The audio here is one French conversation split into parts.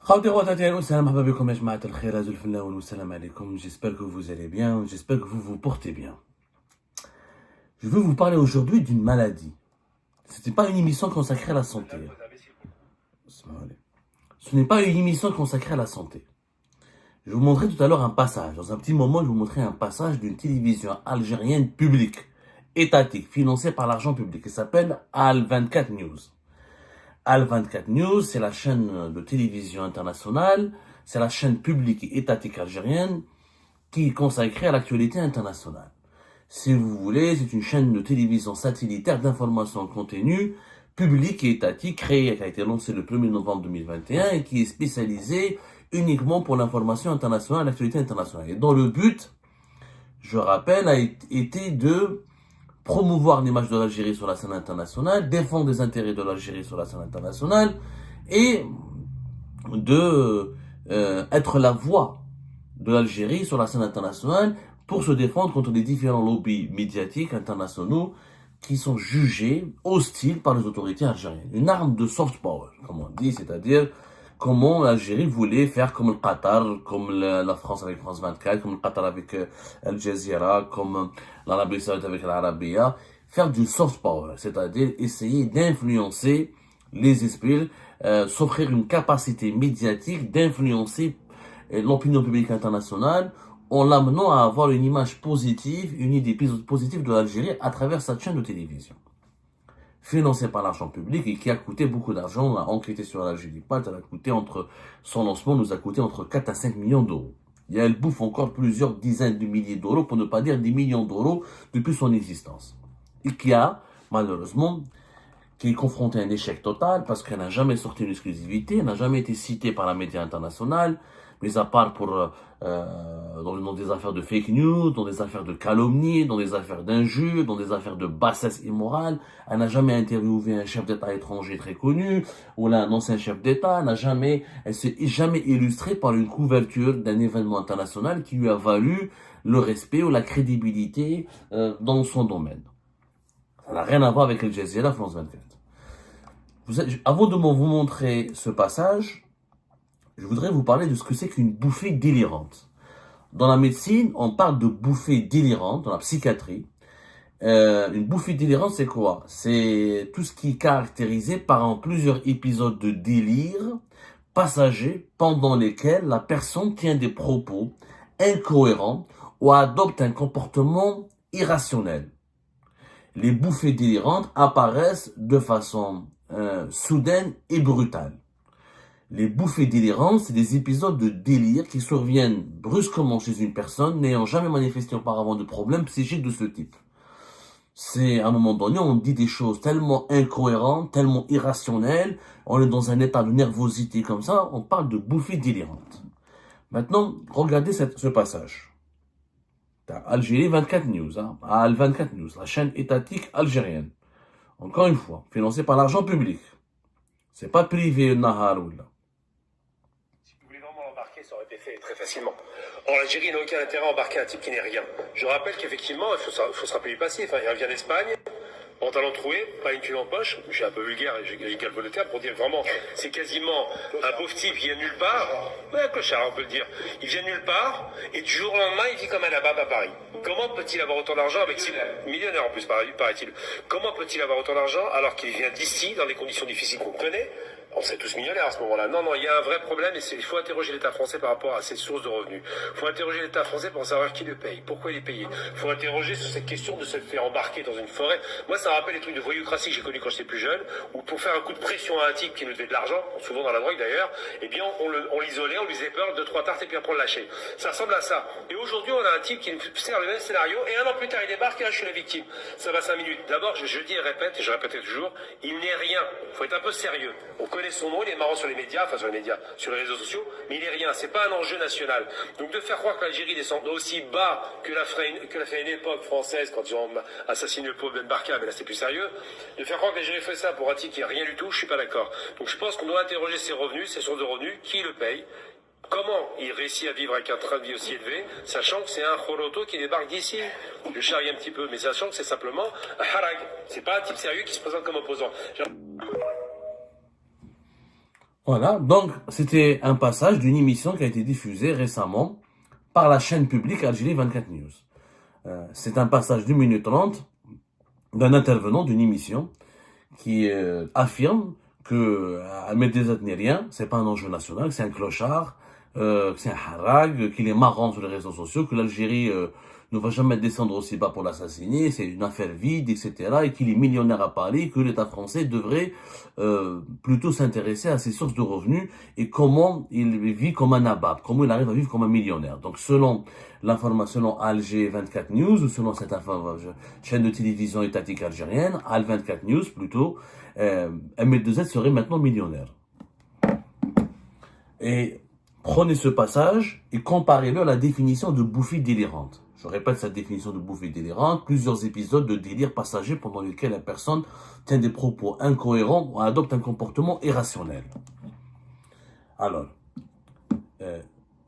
J'espère que vous allez bien, j'espère que vous vous portez bien. Je veux vous parler aujourd'hui d'une maladie. Ce n'est pas une émission consacrée à la santé. Ce n'est pas une émission consacrée à la santé. Je vous montrerai tout à l'heure un passage. Dans un petit moment, je vous montrerai un passage d'une télévision algérienne publique, étatique, financée par l'argent public. Elle s'appelle Al24 News. Al24 News, c'est la chaîne de télévision internationale, c'est la chaîne publique et étatique algérienne qui est consacrée à l'actualité internationale. Si vous voulez, c'est une chaîne de télévision satellitaire d'information en continu, publique et étatique, créée, qui a été lancée le 1er novembre 2021 et qui est spécialisée uniquement pour l'information internationale, l'actualité internationale. Et dont le but, je rappelle, a été de promouvoir l'image de l'Algérie sur la scène internationale, défendre les intérêts de l'Algérie sur la scène internationale et de être la voix de l'Algérie sur la scène internationale pour se défendre contre les différents lobbies médiatiques internationaux qui sont jugés hostiles par les autorités algériennes. Une arme de soft power, comme on dit, c'est-à-dire comment l'Algérie voulait faire comme le Qatar, comme la France avec France 24, comme le Qatar avec Al Jazeera, comme l'Arabie Saoudite avec l'Arabia, faire du soft power, c'est-à-dire essayer d'influencer les esprits, s'offrir une capacité médiatique d'influencer l'opinion publique internationale en l'amenant à avoir une image positive, une idée positive de l'Algérie à travers sa chaîne de télévision. Financée par l'argent public et qui a coûté beaucoup d'argent. On a enquêté sur l'Algérie. Elle a coûté son lancement nous a coûté entre 4 à 5 millions d'euros. Et elle bouffe encore plusieurs dizaines de milliers d'euros, pour ne pas dire des millions d'euros, depuis son existence. Et qui a, malheureusement, qui est confrontée à un échec total parce qu'elle n'a jamais sorti une exclusivité, elle n'a jamais été citée par la média internationale, mais à part dans des affaires de fake news, dans des affaires de calomnie, dans des affaires d'injures, dans des affaires de bassesse immorale. Elle n'a jamais interviewé un chef d'État étranger très connu, ou là, un ancien chef d'État. Elle s'est jamais illustrée par une couverture d'un événement international qui lui a valu le respect ou la crédibilité dans son domaine. Ça n'a rien à voir avec Al Jazeera, France 24. Avant de vous montrer ce passage, je voudrais vous parler de ce que c'est qu'une bouffée délirante. Dans la médecine, on parle de bouffée délirante, dans la psychiatrie. Une bouffée délirante, c'est quoi? C'est tout ce qui est caractérisé par plusieurs épisodes de délire passagers pendant lesquels la personne tient des propos incohérents ou adopte un comportement irrationnel. Les bouffées délirantes apparaissent de façon soudaine et brutale. Les bouffées délirantes, c'est des épisodes de délire qui surviennent brusquement chez une personne n'ayant jamais manifesté auparavant de problème psychique de ce type. C'est à un moment donné, on dit des choses tellement incohérentes, tellement irrationnelles, on est dans un état de nervosité comme ça, on parle de bouffées délirantes. Maintenant, regardez ce passage. Algérie 24 News, Al 24 News, la chaîne étatique algérienne. Encore une fois, financée par l'argent public. C'est pas privé, Nahar ou là. Ça aurait été fait très facilement. Or, l'Algérie n'a aucun intérêt à embarquer un type qui n'est rien. Je rappelle qu'effectivement, il faut se rappeler du passé. Enfin, il revient d'Espagne, pantalon troué, pas une thune en poche. Je suis un peu vulgaire, j'ai calculé le terme pour dire vraiment, c'est quasiment un pauvre type qui vient nulle part. Ouais, un clochard, on peut le dire. Il vient nulle part, et du jour au lendemain, il vit comme un nabab à Paris. Comment peut-il avoir autant d'argent avec millionnaire en plus, paraît-il. Comment peut-il avoir autant d'argent alors qu'il vient d'ici, dans des conditions difficiles qu'on connaît? On serait tous millionnaires à ce moment-là. Non, il y a un vrai problème et il faut interroger l'État français par rapport à ses sources de revenus. Il faut interroger l'État français pour savoir qui le paye, pourquoi il est payé. Il faut interroger sur cette question de se faire embarquer dans une forêt. Moi, ça me rappelle les trucs de voyoucratie que j'ai connus quand j'étais plus jeune, où pour faire un coup de pression à un type qui nous devait de l'argent, souvent dans la drogue d'ailleurs, eh bien, on l'isolait, on lui faisait peur, 2-3 tartes et puis après on le lâchait. Ça ressemble à ça. Et aujourd'hui, on a un type qui nous sert le même scénario et un an plus tard, il débarque et là, je suis la victime. Ça va 5 minutes. D'abord, je dis et répète, et je répétais toujours, il n'est rien. Il faut être un peu sérieux. On connaît son nom, il est marrant sur les médias, sur les réseaux sociaux, mais il est rien, c'est pas un enjeu national. Donc de faire croire que l'Algérie descend aussi bas que l'a fait une époque française quand ils ont assassiné le pauvre Ben Barka, mais là c'est plus sérieux, de faire croire que l'Algérie fait ça pour un type qui n'a rien du tout, je suis pas d'accord. Donc je pense qu'on doit interroger ses revenus, ses sources de revenus, qui le paye, comment il réussit à vivre avec un train de vie aussi élevé, sachant que c'est un Khoroto qui débarque d'ici. Je charrie un petit peu, mais sachant que c'est simplement un Harag. C'est pas un type sérieux qui se présente comme opposant. Voilà, donc c'était un passage d'une émission qui a été diffusée récemment par la chaîne publique Algérie 24 News. C'est un passage d'une minute 30 d'un intervenant d'une émission qui affirme que Ahmed Dezat n'est rien, c'est pas un enjeu national, que c'est un clochard, que c'est un harag, qu'il est marrant sur les réseaux sociaux, que l'Algérie ne va jamais descendre aussi bas pour l'assassiner, c'est une affaire vide, etc. Et qu'il est millionnaire à Paris, que l'État français devrait plutôt s'intéresser à ses sources de revenus et comment il vit comme un nabab, comment il arrive à vivre comme un millionnaire. Donc selon l'information, selon Alger 24 News, ou selon cette chaîne de télévision étatique algérienne, Al 24 News plutôt, ML2Z serait maintenant millionnaire. Et prenez ce passage et comparez-le à la définition de bouffie délirante. Je répète cette définition de bouffie délirante, plusieurs épisodes de délire passager pendant lesquels la personne tient des propos incohérents ou adopte un comportement irrationnel. Alors,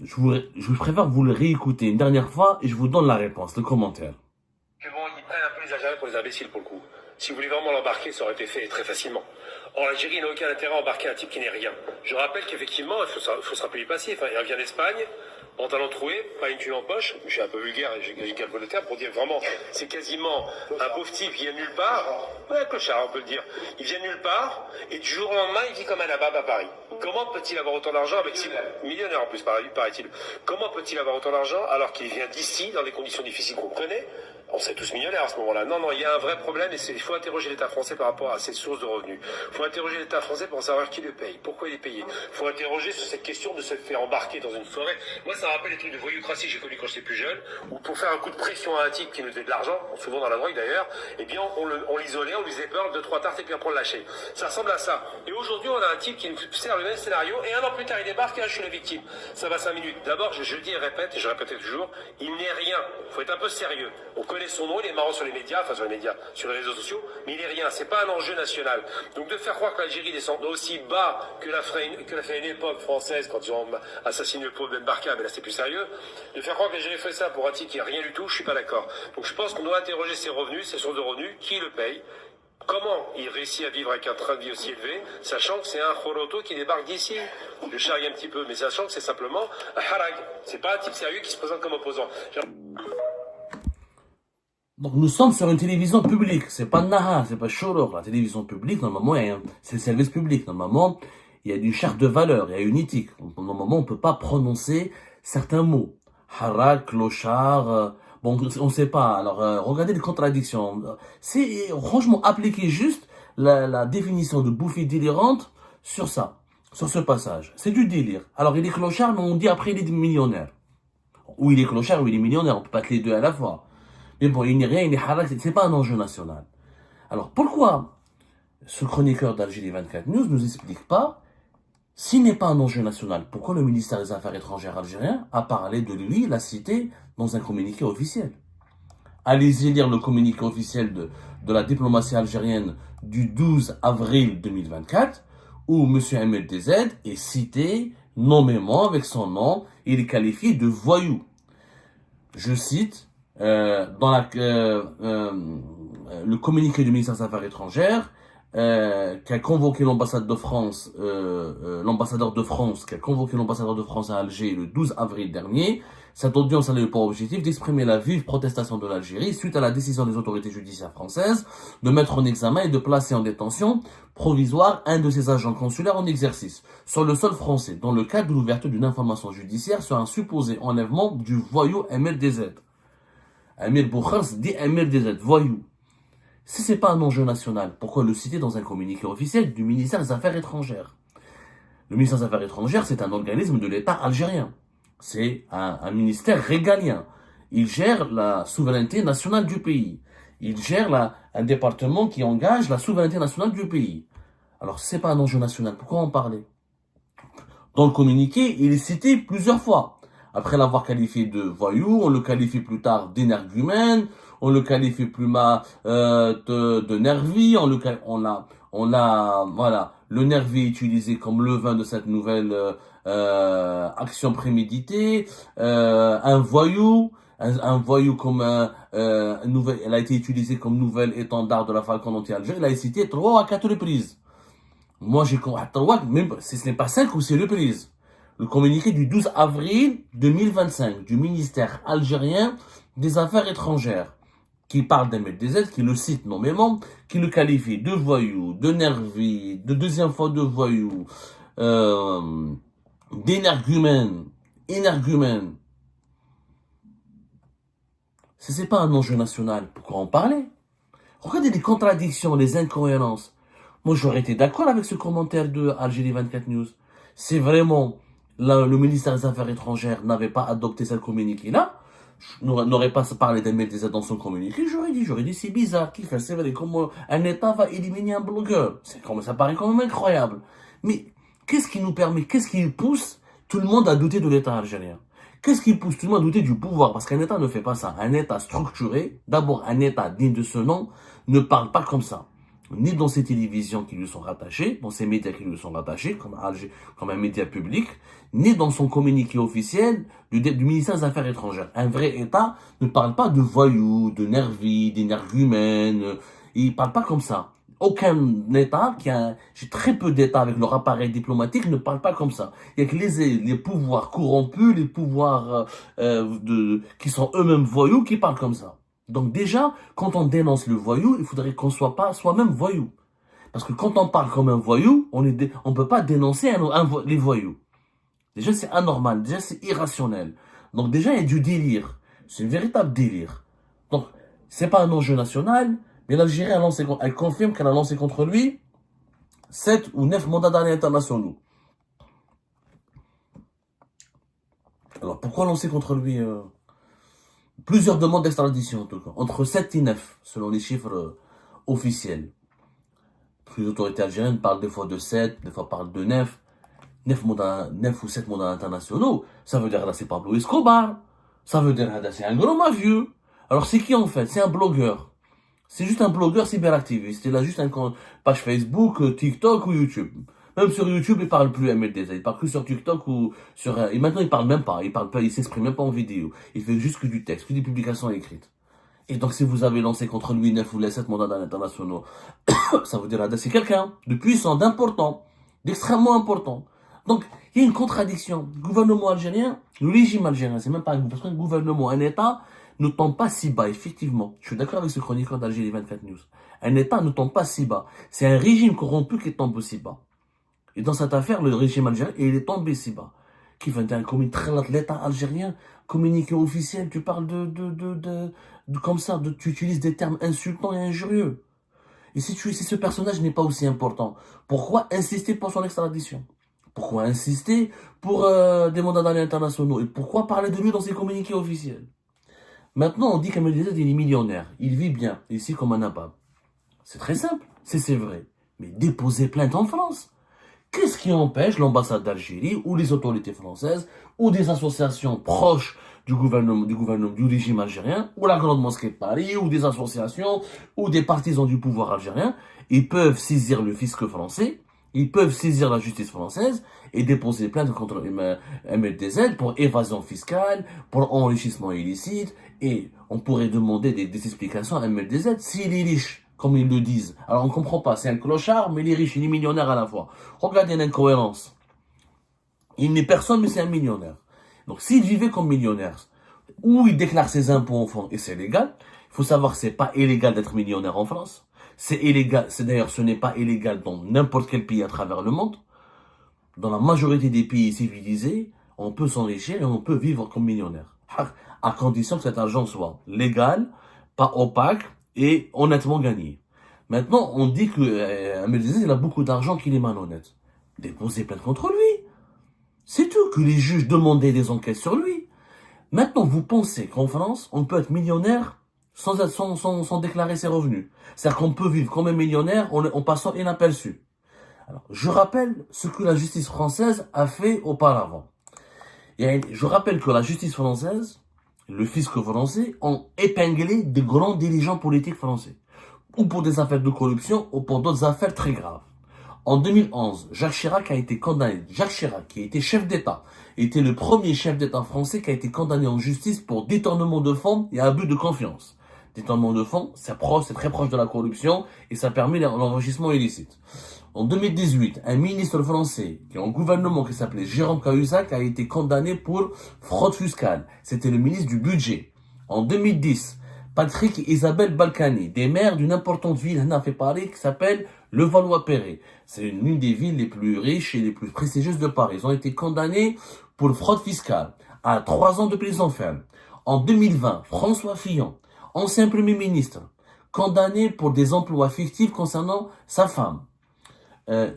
je préfère vous le réécouter une dernière fois et je vous donne la réponse, le commentaire. Que bon, ils prennent un peu les Algériens pour des imbéciles pour le coup. Si vous voulez vraiment l'embarquer, ça aurait été fait très facilement. Or, l'Algérie n'a aucun intérêt à embarquer un type qui n'est rien. Je rappelle qu'effectivement, il faut se rappeler du passif. Il revient d'Espagne, pantalon troué, pas une thune en poche. Je suis un peu vulgaire et j'ai calculé le terme pour dire vraiment, c'est quasiment un pauvre type qui vient nulle part. Ouais, clochard, on peut le dire. Il vient nulle part et du jour au lendemain, il vit comme un nabab à Paris. Comment peut-il avoir autant d'argent avec 6 millionnaires en plus, paraît-il. Comment peut-il avoir autant d'argent alors qu'il vient d'ici, dans des conditions difficiles qu'on connaît? On serait tous millionnaires à ce moment-là. Non, il y a un vrai problème et il faut interroger l'État français par rapport à ses sources de revenus. Il faut interroger l'État français pour savoir qui le paye, pourquoi il est payé. Il faut interroger sur cette question de se faire embarquer dans une forêt. Moi, ça me rappelle les trucs de voyoucratie que j'ai connu quand j'étais plus jeune, où pour faire un coup de pression à un type qui nous devait de l'argent, souvent dans la drogue d'ailleurs, eh bien, on l'isolait, on lui faisait peur, 2-3 tartes et puis après on le lâchait. Ça ressemble à ça. Et aujourd'hui, on a un type qui nous sert le même scénario et un an plus tard, il débarque et là, je suis la victime. Ça va 5 minutes. D'abord, je dis et répète, et je répéterai toujours, il n'est rien. Il faut être un peu sérieux. On connaît son nom, il est marrant sur les médias, sur les réseaux sociaux, mais il est rien, c'est pas un enjeu national. Donc de faire croire que l'Algérie descend aussi bas que l'a fait une époque française quand ils ont assassiné le pauvre Ben Barka, mais là c'est plus sérieux, de faire croire que l'Algérie fait ça pour un type qui n'a rien du tout, je suis pas d'accord. Donc je pense qu'on doit interroger ses revenus, ses sources de revenus, qui le paye, comment il réussit à vivre avec un train de vie aussi élevé, sachant que c'est un Khoroto qui débarque d'ici. Je charrie un petit peu, mais sachant que c'est simplement un harag. C'est pas un type sérieux qui se présente comme opposant. Donc nous sommes sur une télévision publique, c'est pas Naha, c'est pas Shoror. La télévision publique, normalement, c'est le service public. Normalement, il y a une charte de valeur, il y a une éthique. Donc, normalement, on peut pas prononcer certains mots. Harak, clochard, bon, on sait pas. Alors, regardez les contradictions. C'est, franchement, appliquer juste la définition de bouffie délirante sur ça, sur ce passage. C'est du délire. Alors, il est clochard, mais on dit après il est millionnaire. Ou il est clochard, ou il est millionnaire, on peut pas être les deux à la fois. Mais bon, il n'est rien, il est harak, c'est pas un enjeu national. Alors pourquoi ce chroniqueur d'Algérie 24 News nous explique pas, s'il n'est pas un enjeu national, pourquoi le ministère des Affaires étrangères algérien a parlé de lui, l'a cité dans un communiqué officiel? Allez-y lire le communiqué officiel de la diplomatie algérienne du 12 avril 2024, où M. Ahmed Dezed est cité nommément avec son nom, il est qualifié de voyou. Je cite, le communiqué du ministère des Affaires étrangères qui a convoqué l'ambassade de France, l'ambassadeur de France qui a convoqué l'ambassadeur de France à Alger le 12 avril dernier. Cette audience a eu pour objectif d'exprimer la vive protestation de l'Algérie suite à la décision des autorités judiciaires françaises de mettre en examen et de placer en détention provisoire un de ses agents consulaires en exercice sur le sol français dans le cadre de l'ouverture d'une information judiciaire sur un supposé enlèvement du voyou MLDZ. Amir Boukhars dit MLDZ, voyou. Si c'est pas un enjeu national, pourquoi le citer dans un communiqué officiel du ministère des Affaires étrangères? Le ministère des Affaires étrangères, c'est un organisme de l'État algérien. C'est un ministère régalien. Il gère la souveraineté nationale du pays. Il gère un département qui engage la souveraineté nationale du pays. Alors, si c'est pas un enjeu national, pourquoi en parler? Dans le communiqué, il est cité plusieurs fois. Après l'avoir qualifié de voyou, on le qualifie plus tard d'énergumène, on le qualifie plus de nervi, voilà, le nervi utilisé comme levain de cette nouvelle action préméditée, un voyou comme elle a été utilisée comme nouvel étendard de la Falcon anti-Alger, il a été cité 3 à 4 reprises. Moi, même si ce n'est pas 5 ou 6 reprises. Le communiqué du 12 avril 2025 du ministère algérien des Affaires étrangères, qui parle d'MLDZ, qui le cite nommément, qui le qualifie de voyou, de nervi, de deuxième fois de voyou, d'énergumène, énergumène. Si c'est pas un enjeu national, pourquoi en parler? Regardez les contradictions, les incohérences. Moi, j'aurais été d'accord avec ce commentaire de Algérie 24 News. Si vraiment le ministère des Affaires étrangères n'avait pas adopté cette communiqué-là, n'aurait pas parlé d'MLDZ dans son communiqué, j'aurais dit, c'est bizarre, qui fait, c'est vrai, comment un État va éliminer un blogueur. Ça paraît quand même incroyable. Mais qu'est-ce qui nous permet, qu'est-ce qui pousse tout le monde à douter de l'État algérien? Qu'est-ce qui pousse tout le monde à douter du pouvoir? Parce qu'un État ne fait pas ça. Un État structuré, d'abord un État digne de ce nom, ne parle pas comme ça. Ni dans ses télévisions qui lui sont rattachées, dans ses médias qui lui sont rattachés, comme un média public, ni dans son communiqué officiel du ministère des Affaires étrangères. Un vrai État ne parle pas de voyous, de nervis, d'énergumènes. Il parle pas comme ça. Aucun État, j'ai très peu d'États avec leur appareil diplomatique, ne parle pas comme ça. Il y a que les pouvoirs corrompus, les pouvoirs qui sont eux-mêmes voyous qui parlent comme ça. Donc déjà, quand on dénonce le voyou, il faudrait qu'on soit pas soi-même voyou. Parce que quand on parle comme un voyou, on peut pas dénoncer les voyous. Déjà, c'est anormal. Déjà, c'est irrationnel. Donc déjà, il y a du délire. C'est un véritable délire. Donc, c'est pas un enjeu national, mais l'Algérie elle confirme qu'elle a lancé contre lui 7 ou 9 mandats d'arrêt internationaux. Alors, pourquoi lancer contre lui plusieurs demandes d'extradition, en tout cas. Entre 7 et 9, selon les chiffres officiels. Les autorités algériennes parlent des fois de 7, des fois parlent de 9. 9 ou 7 mandats internationaux. Ça veut dire là, c'est Pablo Escobar. Ça veut dire là, c'est un gros mafieux. Alors, c'est qui en fait? C'est un blogueur. C'est juste un blogueur cyberactiviste. Il a juste une page Facebook, TikTok ou YouTube. Même sur YouTube, il parle plus MLDZ. Il parle que sur TikTok ou sur... Et maintenant, il parle même pas. Il s'exprime même pas en vidéo. Il fait juste que du texte, que des publications écrites. Et donc, si vous avez lancé contre lui 9 ou les 7 mandats internationaux, ça veut dire c'est quelqu'un de puissant, d'important, d'extrêmement important. Donc, il y a une contradiction. Le gouvernement algérien, le régime algérien, c'est même pas parce qu'un gouvernement, un État ne tombe pas si bas, effectivement. Je suis d'accord avec ce chroniqueur d'Algérie 24 News. Un État ne tombe pas si bas. C'est un régime corrompu qui tombe aussi bas. Et dans cette affaire, le régime algérien, il est tombé si bas. Qui fait l'État algérien, communiqué officiel, tu parles comme ça, tu utilises des termes insultants et injurieux. Et si ce personnage n'est pas aussi important, pourquoi insister pour son extradition? Pourquoi insister pour des mandats d'arrêt internationaux? Et pourquoi parler de lui dans ses communiqués officiels? Maintenant, on dit qu'Ahmadinejad, il est millionnaire. Il vit bien, ici comme un nabab. C'est très simple, c'est vrai. Mais déposer plainte en France. Qu'est-ce qui empêche l'ambassade d'Algérie ou les autorités françaises ou des associations proches du gouvernement, du régime algérien ou la Grande Mosquée de Paris ou des associations ou des partisans du pouvoir algérien, ils peuvent saisir le fisc français, ils peuvent saisir la justice française et déposer plainte contre MLDZ pour évasion fiscale, pour enrichissement illicite, et on pourrait demander des explications à MLDZ s'il est riche, comme ils le disent. Alors on comprend pas, c'est un clochard, mais il est riche, il est millionnaire à la fois. Regardez l'incohérence. Il n'est personne, mais c'est un millionnaire. Donc s'il vivait comme millionnaire, ou il déclare ses impôts en France, et c'est légal, il faut savoir que c'est pas illégal d'être millionnaire en France. C'est illégal, d'ailleurs, ce n'est pas illégal dans n'importe quel pays à travers le monde. Dans la majorité des pays civilisés, on peut s'enrichir et on peut vivre comme millionnaire. À condition que cet argent soit légal, pas opaque et honnêtement gagné. Maintenant, on dit que Ahmadinejad, il a beaucoup d'argent qu'il est malhonnête. Déposez plainte contre lui. C'est tout, que les juges demandaient des enquêtes sur lui. Maintenant, vous pensez qu'en France, on peut être millionnaire sans déclarer ses revenus. C'est-à-dire qu'on peut vivre comme un millionnaire en passant inaperçu. Alors, je rappelle ce que la justice française a fait auparavant. Je rappelle que la justice française, le fisc français, ont épinglé de grands dirigeants politiques français. Ou pour des affaires de corruption, ou pour d'autres affaires très graves. En 2011, Jacques Chirac a été condamné. Jacques Chirac, qui était chef d'État, était le premier chef d'État français qui a été condamné en justice pour détournement de fonds et abus de confiance. détournement de fonds, c'est très proche de la corruption et ça permet l'enrichissement illicite. En 2018, un ministre français qui est en gouvernement qui s'appelait Jérôme Cahuzac a été condamné pour fraude fiscale. C'était le ministre du budget. En 2010, Patrick et Isabelle Balkany, des maires d'une importante ville à Paris qui s'appelle Levallois-Perret. C'est l'une des villes les plus riches et les plus prestigieuses de Paris. Ils ont été condamnés pour fraude fiscale à 3 ans de prison ferme. En 2020, François Fillon, ancien Premier ministre, condamné pour des emplois fictifs concernant sa femme.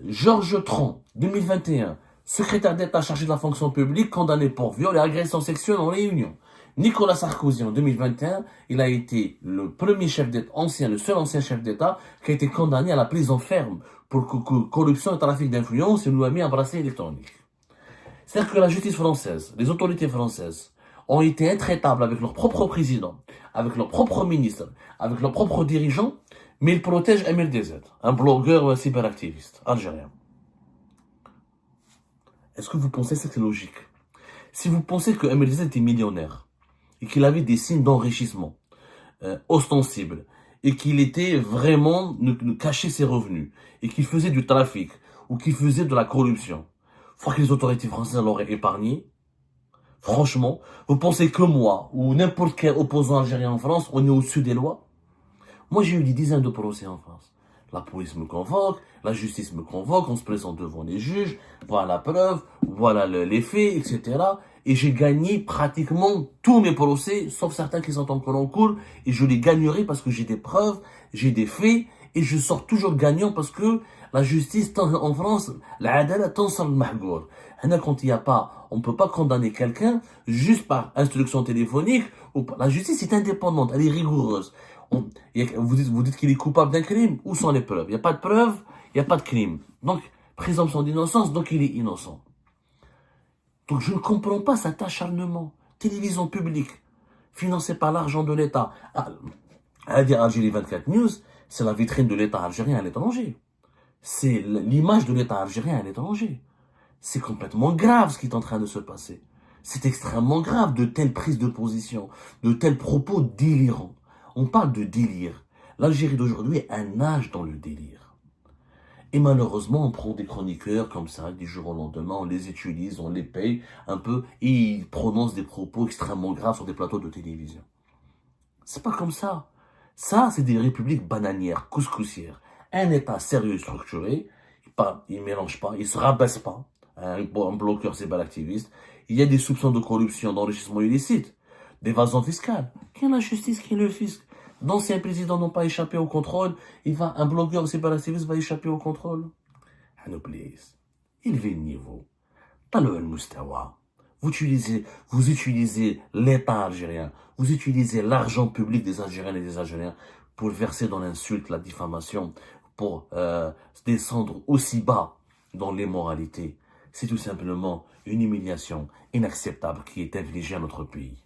Georges Tron, 2021, secrétaire d'État chargé de la fonction publique, condamné pour viol et agression sexuelle en réunion. Nicolas Sarkozy, en 2021, il a été le premier chef d'État, le seul ancien chef d'État qui a été condamné à la prison ferme pour corruption et trafic d'influence et nous a mis un bracelet électronique. C'est-à-dire que la justice française, les autorités françaises, ont été intraitables avec leur propre président, avec leur propre ministre, avec leurs propres dirigeants, mais ils protègent MLDZ, un blogueur cyberactiviste algérien. Est-ce que vous pensez que c'est logique? Si vous pensez que MLDZ était millionnaire, et qu'il avait des signes d'enrichissement ostensibles, et qu'il était vraiment cacher ses revenus, et qu'il faisait du trafic, ou qu'il faisait de la corruption, faut que les autorités françaises l'auraient épargné. Franchement, vous pensez que moi, ou n'importe quel opposant algérien en France, on est au-dessus des lois? Moi, j'ai eu des dizaines de procès en France. La police me convoque, la justice me convoque, on se présente devant les juges, voilà la preuve, voilà les faits, etc. Et j'ai gagné pratiquement tous mes procès, sauf certains qui sont encore en cours, et je les gagnerai parce que j'ai des preuves, j'ai des faits, et je sors toujours gagnant parce que la justice en France, l'adala tansar al-mahgour. Quand il n'y a pas, on ne peut pas condamner quelqu'un juste par instruction téléphonique. La justice est indépendante, elle est rigoureuse. Vous dites qu'il est coupable d'un crime, où sont les preuves? Il n'y a pas de preuves, il n'y a pas de crime. Donc, présomption d'innocence, donc il est innocent. Donc je ne comprends pas cet acharnement. Télévision publique, financée par l'argent de l'État. À dire Algérie 24 News, c'est la vitrine de l'État algérien à l'étranger. C'est l'image de l'État algérien à l'étranger. C'est complètement grave ce qui est en train de se passer. C'est extrêmement grave de telles prises de position, de tels propos délirants. On parle de délire. L'Algérie d'aujourd'hui nage dans le délire. Et malheureusement, on prend des chroniqueurs comme ça, du jour au lendemain, on les utilise, on les paye un peu, et ils prononcent des propos extrêmement graves sur des plateaux de télévision. C'est pas comme ça. Ça, c'est des républiques bananières, couscoussières. Un État sérieux et structuré, il ne mélange pas, il ne se rabaisse pas. Un bloqueur cyberactiviste. Il y a des soupçons de corruption, d'enrichissement illicite, d'évasion fiscale. Qui est la justice, qui est le fisc? D'anciens présidents n'ont pas échappé au contrôle. Un blogueur cyberactiviste va échapper au contrôle. Élevez le niveau. Vous utilisez l'État algérien, vous utilisez l'argent public des Algériennes et des Algériens pour verser dans l'insulte, la diffamation, pour descendre aussi bas dans l'immoralité. C'est tout simplement une humiliation inacceptable qui est infligée à notre pays.